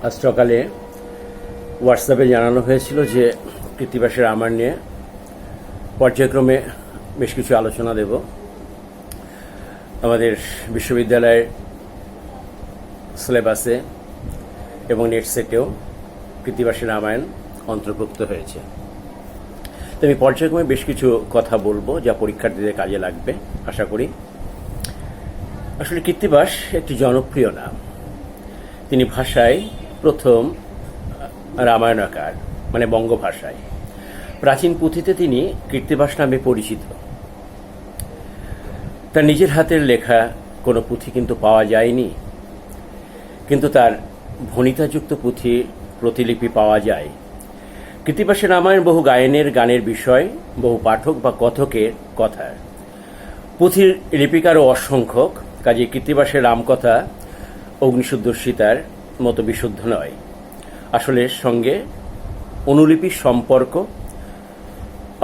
আজ সকালে হোয়াটসঅ্যাপে জানানো হয়েছিল যে কৃত্তিবাসের রামায়ণ নিয়ে পর্যায়ক্রমে বেশ কিছু আলোচনা দেব। আমাদের বিশ্ববিদ্যালয়ের সিলেবাসে এবং নেট সেটেও কৃত্তিবাসের রামায়ণ অন্তর্ভুক্ত হয়েছে। তো আমি পর্যায়ক্রমে বেশ কিছু কথা বলবো যা পরীক্ষার্থীদের কাজে লাগবে আশা করি। আসলে কৃত্তিবাস একটি জনপ্রিয় নাম। তিনি ভাষায় প্রথম রামায়ণাকার, মানে বঙ্গভাষায়। প্রাচীন পুঁথিতে তিনি কৃত্তিবাস নামে পরিচিত। তার নিজের হাতের লেখা কোনো পুঁথি কিন্তু পাওয়া যায়নি, কিন্তু তার ভণিতাযুক্ত পুঁথি প্রতিলিপি পাওয়া যায়। কৃত্তিবাসের রামায়ণ বহু গানের বিষয়, বহু পাঠক বা কথকের কথা। পুঁথির লিপিকারও অসংখ্যক, কাজে কৃত্তিবাসের রামকথা অগ্নিশুদ্ধসীতার মতো বিশুদ্ধ নয়। আসলে সঙ্গে অনুলিপির সম্পর্ক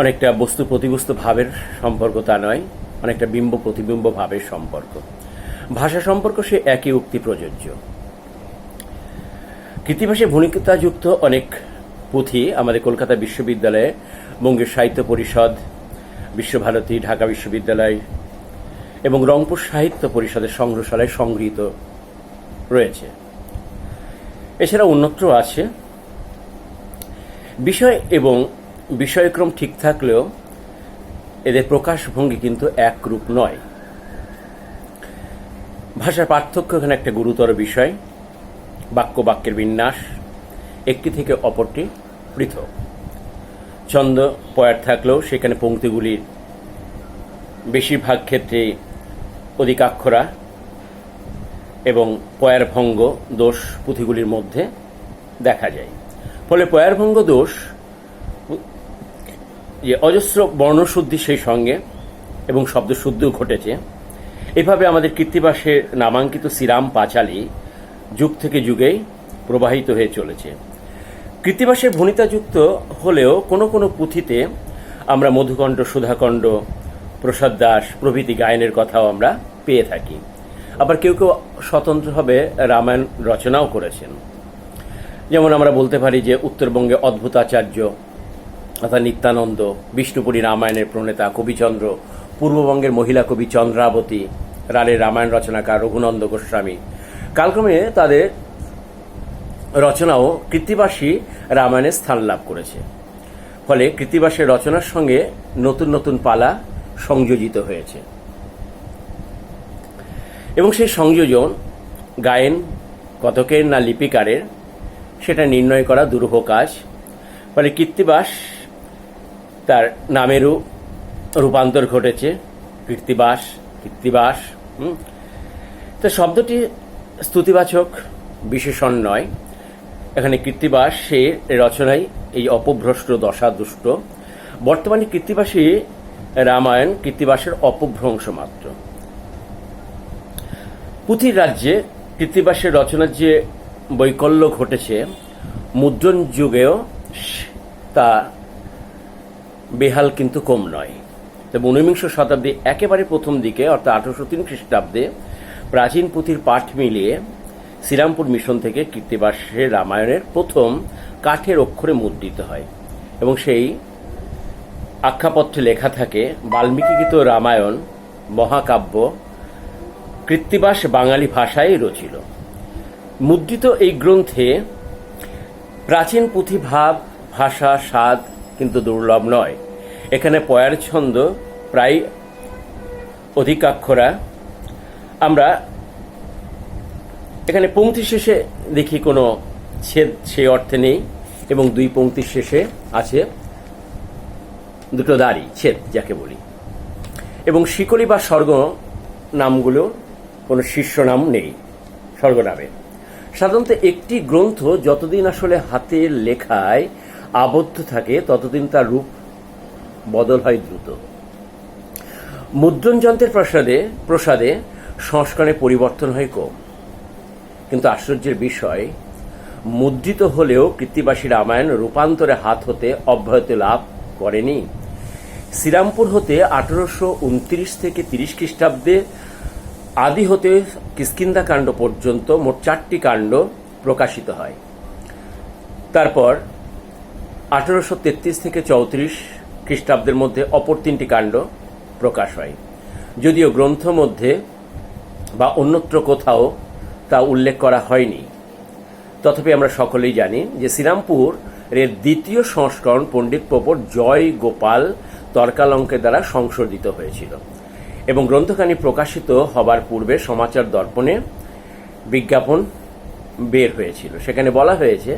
অনেকটা বস্তু প্রতিবস্তু ভাবের সম্পর্ক তা নয়, অনেকটা বিম্ব প্রতিবিম্ব ভাবের সম্পর্ক। ভাষা সম্পর্ক সে একই উক্তি প্রযোজ্য। কৃত্তিবাসে ভণিতাযুক্ত অনেক পুঁথি আমাদের কলকাতা বিশ্ববিদ্যালয়ে, বঙ্গের সাহিত্য পরিষদ, বিশ্বভারতী, ঢাকা বিশ্ববিদ্যালয় এবং রংপুর সাহিত্য পরিষদের সংগ্রহশালায় সংগৃহীত রয়েছে। এছাড়া অন্যত্র আছে। বিষয় এবং বিষয়ক্রম ঠিক থাকলেও এদের প্রকাশভঙ্গি কিন্তু একরূপ নয়। ভাষার পার্থক্য এখানে একটা গুরুতর বিষয়। বাক্যের বিন্যাস একটি থেকে অপরটি পৃথক। ছন্দ পয়ার থাকলেও সেখানে পংক্তিগুলির বেশিরভাগ ক্ষেত্রে অধিকাক্ষরা এবং পয়ার ভঙ্গ দোষ পুঁথিগুলির মধ্যে দেখা যায়। ফলে পয়ার ভঙ্গ দোষ যে অজস্র বর্ণশুদ্ধি সেই সঙ্গে এবং শব্দশুদ্ধিও ঘটেছে। এভাবে আমাদের কৃত্তিবাসের নামাঙ্কিত শ্রীরাম পাঁচালী যুগ থেকে যুগেই প্রবাহিত হয়ে চলেছে। কৃত্তিবাসের ভণিতাযুক্ত হলেও কোনো কোনো পুঁথিতে আমরা মধুকণ্ঠ, সুধাকণ্ঠ, প্রসাদ দাস প্রভৃতি গায়নের কথাও আমরা পেয়ে থাকি। আবার কেউ কেউ স্বতন্ত্রভাবে রামায়ণ রচনাও করেছেন। যেমন আমরা বলতে পারি যে উত্তরবঙ্গে অদ্ভুতাচার্য অর্থাৎ নিত্যানন্দ, বিষ্ণুপুরী রামায়ণের প্রণেতা কবিচন্দ্র, পূর্ববঙ্গের মহিলা কবি চন্দ্রাবতী, রানের রামায়ণ রচনাকার রঘুনন্দ গোস্বামী। কালক্রমে তাদের রচনাও কৃত্তিবাসী রামায়ণে স্থান লাভ করেছে। ফলে কৃত্তিবাসের রচনার সঙ্গে নতুন নতুন পালা সংযোজিত হয়েছে এবং সেই সংযোজন গায়েন কতকের না লিপিকারের সেটা নির্ণয় করা দুরূহ কাজ। ফলে কৃত্তিবাস তার নামেরও রূপান্তর ঘটেছে। কৃত্তিবাস তো শব্দটি স্তুতিবাচক বিশেষণ নয়। এখানে কৃত্তিবাস সে রচনায় এই অপভ্রষ্ট দশাদুষ্ট। বর্তমানে কৃত্তিবাসী রামায়ণ কৃত্তিবাসের অপভ্রংশ মাত্র। পুঁথির রাজ্যে কৃত্তিবাসের রচনার যে বৈকল্য ঘটেছে, মুদ্রণ যুগেও তা বেহাল কিন্তু কম নয়। তবে ঊনবিংশ শতাব্দী একেবারে প্রথম দিকে অর্থাৎ 1803 খ্রিস্টাব্দে প্রাচীন পুঁথির পাঠ মিলিয়ে শ্রীরামপুর মিশন থেকে কৃত্তিবাসের রামায়ণের প্রথম কাঠের অক্ষরে মুদ্রিত হয় এবং সেই আখ্যাপত্রে লেখা থাকে বাল্মীকিকৃত রামায়ণ মহাকাব্য কৃত্তিবাস বাঙালি ভাষায় রচিল। মুদ্রিত এই গ্রন্থে প্রাচীন পুঁথি ভাব, ভাষা, স্বাদ কিন্তু দুর্লভ নয়। এখানে পয়ার ছন্দ প্রায় অধিকাক্ষরা। আমরা এখানে পংক্তি শেষে দেখি কোনো ছেদ সেই অর্থে নেই এবং দুই পংক্তির শেষে আছে দুটো দাড়ি, ছেদ যাকে বলি। এবং শিকলি বা স্বর্গ নামগুলো কোনো শীর্ষ নাম নেই স্বর্গনামে। সাধারণত একটি গ্রন্থ যতদিন আসলে হাতের লেখায় আবদ্ধ থাকে ততদিন তার রূপ বদল হয় দ্রুত। মুদ্রণ যন্ত্রের প্রসাদে সংস্করণে পরিবর্তন হয় কম। কিন্তু আশ্চর্যের বিষয়, মুদ্রিত হলেও কৃত্তিবাসী রামায়ণ রূপান্তরে হাত হতে অব্যাহতি লাভ করেনি। শ্রীরামপুর হতে 1829 থেকে 30 খ্রিস্টাব্দে আদি হতে কিষ্কিন্ধাকাণ্ড পর্যন্ত মোট 4টি কাণ্ড প্রকাশিত হয়। তারপর 1833 থেকে 34 খ্রিস্টাব্দের মধ্যে অপর 3টি কাণ্ড প্রকাশ হয়, যদিও গ্রন্থ মধ্যে বা অন্যত্র কোথাও তা উল্লেখ করা হয়নি। তথাপি আমরা সকলেই জানি যে শ্রীরামপুর এর দ্বিতীয় সংস্করণ পণ্ডিত প্রপর জয় গোপাল তর্কালঙ্কের দ্বারা সংশোধিত হয়েছিল এবং গ্রন্থখানি প্রকাশিত হবার পূর্বে সমাচার দর্পণে বিজ্ঞাপন বের হয়েছিল। সেখানে বলা হয়েছে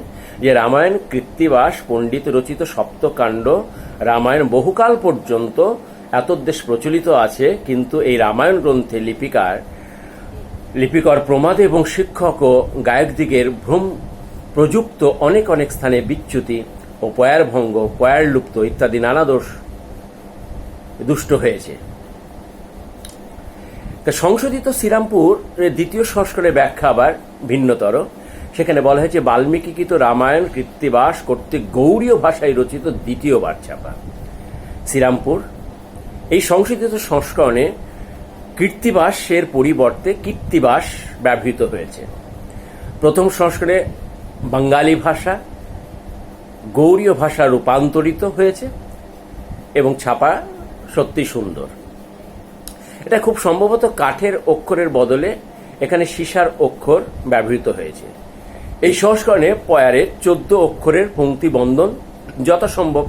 যে রামায়ণ কৃত্তিবাস পণ্ডিত রচিত সপ্তকাণ্ড রামায়ণ বহুকাল পর্যন্ত এতদ্দেশ প্রচলিত আছে, কিন্তু এই রামায়ণ গ্রন্থে লিপিকর প্রমাদ এবং শিক্ষক ও গায়কদিগের ভ্রম প্রযুক্ত অনেক অনেক স্থানে বিচ্যুতি ও পয়ার ভঙ্গ, পয়ার লুপ্ত ইত্যাদি নানা দোষ দুষ্ট হয়েছে। সংশোধিত শ্রীরামপুর দ্বিতীয় সংস্করণের ব্যাখ্যা আবার ভিন্নতর। সেখানে বলা হয়েছে বাল্মীকিকৃত রামায়ণ কৃত্তিবাস কর্তৃক গৌড়ীয় ভাষায় রচিত দ্বিতীয়বার ছাপা। শ্রীরামপুর এই সংশোধিত সংস্করণে কৃত্তিবাসের পরিবর্তে কীর্তিবাস ব্যবহৃত হয়েছে। প্রথম সংস্করণে বাঙালি ভাষা গৌড়ীয় ভাষা রূপান্তরিত হয়েছে এবং ছাপা সত্যি সুন্দর। এটা খুব সম্ভবত কাঠের অক্ষরের বদলে এখানে সীসার অক্ষর ব্যবহৃত হয়েছে। এই সংস্করণে পয়ারে 14 অক্ষরের পংক্তি বন্ধন যথাসম্ভব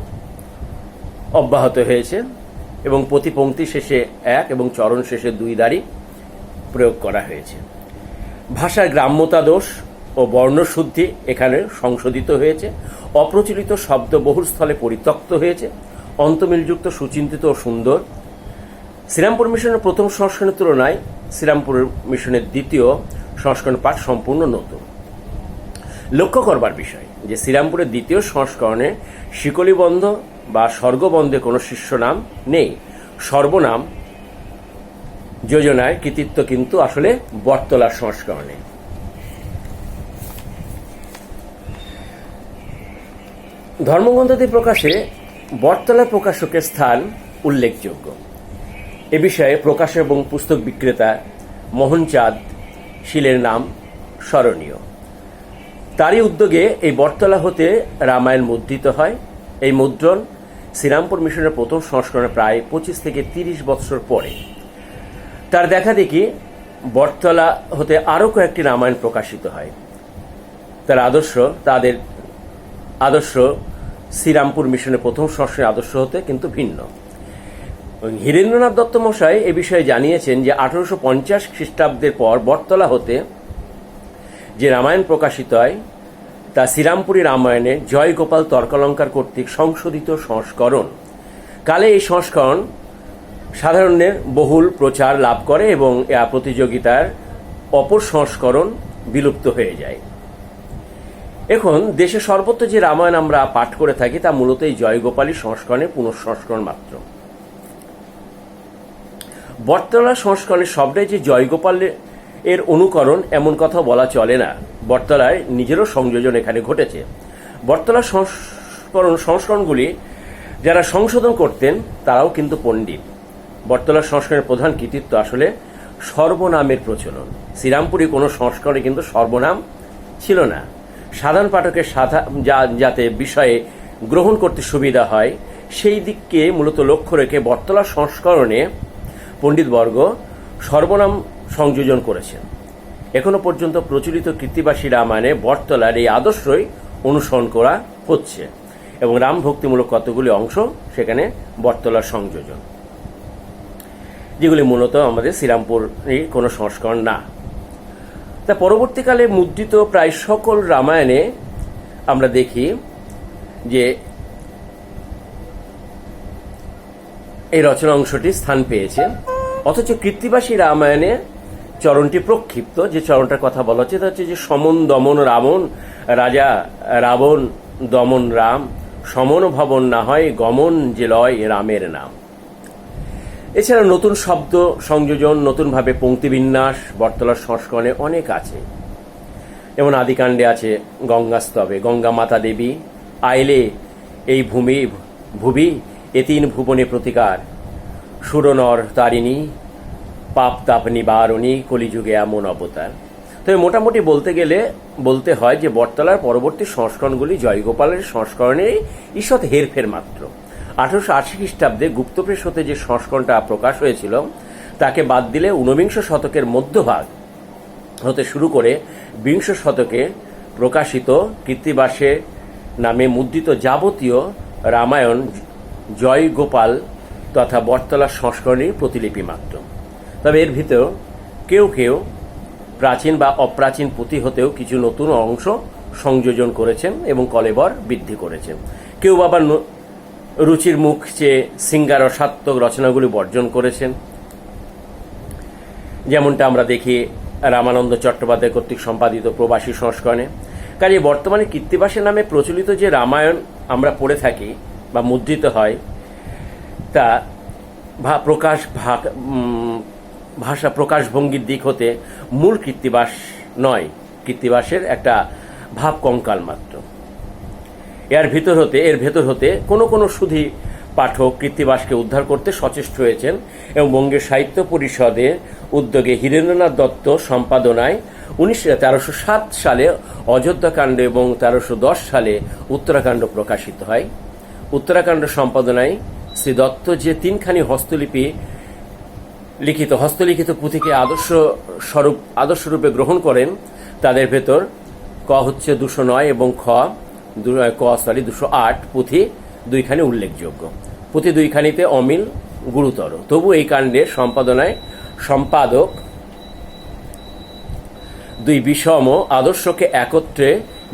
অব্যাহত হয়েছে এবং প্রতি পংক্তি শেষে 1 এবং চরণ শেষে 2 দাড়ি প্রয়োগ করা হয়েছে। ভাষার গ্রাম্যতা দোষ ও বর্ণশুদ্ধি এখানে সংশোধিত হয়েছে। অপ্রচলিত শব্দ বহুল স্থলে পরিত্যক্ত হয়েছে। অন্তমিলযুক্ত, সুচিন্তিত ও সুন্দর। শ্রীরামপুর মিশনের প্রথম সংস্করণের তুলনায় শ্রীরামপুর মিশনের দ্বিতীয় সংস্করণ পাঠ সম্পূর্ণ নতুন। লক্ষ্য করবার বিষয় যে শ্রীরামপুরের দ্বিতীয় সংস্করণে শিকলিবন্ধ বা স্বর্গবন্ধে কোনো শিষ্য নাম নেই। সর্বনাম যোজনায় কৃতিত্ব কিন্তু আসলে বটতলার সংস্করণে। ধর্মগ্রন্থাদি প্রকাশে বটতলার প্রকাশকের স্থান উল্লেখযোগ্য। এ বিষয়ে প্রকাশক এবং পুস্তক বিক্রেতা মোহনচাঁদ শীলের নাম স্মরণীয়। তারই উদ্যোগে এই বটতলা হতে রামায়ণ মুদ্রিত হয়। এই মুদ্রণ শ্রীরামপুর মিশনের প্রথম সংস্করণে প্রায় 25 থেকে 30 বৎসর পরে। তার দেখা দেখি বটতলা হতে আরও কয়েকটি রামায়ণ প্রকাশিত হয়। তাদের আদর্শ শ্রীরামপুর মিশনের প্রথম সংস্করণের আদর্শ হতে কিন্তু ভিন্ন। হীরেন্দ্রনাথ দত্ত মশাই এ বিষয়ে জানিয়েছেন যে 1850 খ্রিস্টাব্দের পর বটতলা হতে যে রামায়ণ প্রকাশিত হয় তা শ্রীরামপুরী রামায়ণে জয়গোপাল তর্কালঙ্কার কর্তৃক সংশোধিত সংস্করণ। কালে এই সংস্করণ সাধারণের বহুল প্রচার লাভ করে এবং প্রতিযোগিতার অপর সংস্করণ বিলুপ্ত হয়ে যায়। এখন দেশে সর্বত্র যে রামায়ণ আমরা পাঠ করে থাকি তা মূলত এই জয়গোপালী সংস্করণের পুনঃসংস্করণ মাত্র। বটতলা সংস্করণের সবটাই যে জয়গোপাল এর অনুকরণ এমন কথা বলা চলে না। বটতলায় নিজেরও সংযোজন এখানে ঘটেছে। বটতলার সংস্করণগুলি যারা সংশোধন করতেন তারাও কিন্তু পণ্ডিত। বটতলার সংস্করণের প্রধান কৃতিত্ব আসলে সর্বনামের প্রচলন। শ্রীরামপুরী কোনো সংস্করণে কিন্তু সর্বনাম ছিল না। সাধারণ পাঠকের যাতে বিষয়ে গ্রহণ করতে সুবিধা হয় সেই দিককে মূলত লক্ষ্য রেখে বটতলার সংস্করণে পণ্ডিতবর্গ সর্বনাম সংযোজন করেছেন। এখনো পর্যন্ত প্রচলিত কৃত্তিবাসী রামায়ণে বটতলার এই আদর্শই অনুসরণ করা হচ্ছে এবং রাম ভক্তিমূলক কতগুলি অংশ সেখানে বটতলার সংযোজন, যেগুলি মূলত আমাদের শ্রীরামপুরের কোনো সংস্করণ না। তা পরবর্তীকালে মুদ্রিত প্রায় সকল রামায়ণে আমরা দেখি যে এই রচনা অংশটি স্থান পেয়েছে, অথচ কৃত্তিবাসী রামায়ণে চরণটি প্রক্ষিপ্ত। যে চরণটার কথা বলা হচ্ছে তা হচ্ছে যে সমন দমন রাবণ, রাজা রাবণ দমন রাম, সমন ভবন না হয় গমন যে লয় রামের নাম। এছাড়া নতুন শব্দ সংযোজন, নতুনভাবে পংক্তিবিন্যাস বটতলার সংস্করণে অনেক আছে। যেমন আদিকাণ্ডে আছে গঙ্গাস্তবে, গঙ্গা মাতা দেবী আইলে এই ভুবি এ 3 ভুবনে প্রতিকার, সুরনর তারিণী পাপ তাপ নিবারণী কলিযুগে এমন অবতার। তবে মোটামুটি বলতে হয় যে বটতলার পরবর্তী সংস্করণগুলি জয়গোপালের সংস্করণের ঈষৎ হেরফের মাত্র। 1880 খ্রিস্টাব্দে গুপ্তপ্রেস হতে যে সংস্করণটা প্রকাশ হয়েছিল তাকে বাদ দিলে ঊনবিংশ শতকের মধ্যভাগ হতে শুরু করে বিংশ শতকে প্রকাশিত কৃত্তিবাসে নামে মুদ্রিত যাবতীয় রামায়ণ জয়গোপাল তথা বটতলার সংস্করণের প্রতিলিপি মাত্র। তবে এর ভিতর কেউ কেউ প্রাচীন বা অপ্রাচীন পুঁথি হতেও কিছু নতুন অংশ সংযোজন করেছেন এবং কলেবর বৃদ্ধি করেছেন। কেউ আবার রুচির মুখ চেয়ে শৃঙ্গারসাত্মক রচনাগুলি বর্জন করেছেন, যেমনটা আমরা দেখি রামানন্দ চট্টোপাধ্যায় কর্তৃক সম্পাদিত প্রবাসী সংস্করণে। কাজে বর্তমানে কৃত্তিবাসের নামে প্রচলিত যে রামায়ণ আমরা পড়ে থাকি বা মুদ্রিত হয় তা ভাষা প্রকাশভঙ্গির দিক হতে মূল কৃত্তিবাস নয়, কৃত্তিবাসের একটা ভাব কঙ্কাল মাত্র। এর ভেতর হতে কোনো সুধী পাঠক কৃত্তিবাসকে উদ্ধার করতে সচেষ্ট হয়েছেন এবং বঙ্গের সাহিত্য পরিষদের উদ্যোগে হীরেন্দ্রনাথ দত্ত সম্পাদনায় 1307 সালে অযোধ্যাকাণ্ড এবং 1310 সালে উত্তরাকাণ্ড প্রকাশিত হয়। উত্তরাকাণ্ড সম্পাদনায় শ্রী দত্ত যে 3খানি হস্তলিখিত পুঁথিকে আদর্শরূপে গ্রহণ করেন তাদের ভেতর ক হচ্ছে 209 এবং 208 পুঁথি 2খানি উল্লেখযোগ্য। পুঁথি 2খানিতে অমিল গুরুতর, তবু এই কাণ্ডের সম্পাদক 2 বিষম আদর্শকে একত্রে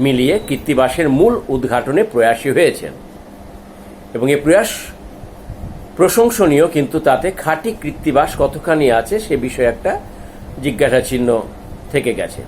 মিলিয়ে কৃত্তিবাসের মূল উদ্ঘাটনে প্রয়াসী হয়েছেন এবং এই প্রয়াস প্রশংসনীয়, কিন্তু তাতে খাঁটি কৃত্তিবাস কতখানি আছে সে বিষয়ে একটা জিজ্ঞাসা চিহ্ন থেকে গেছে।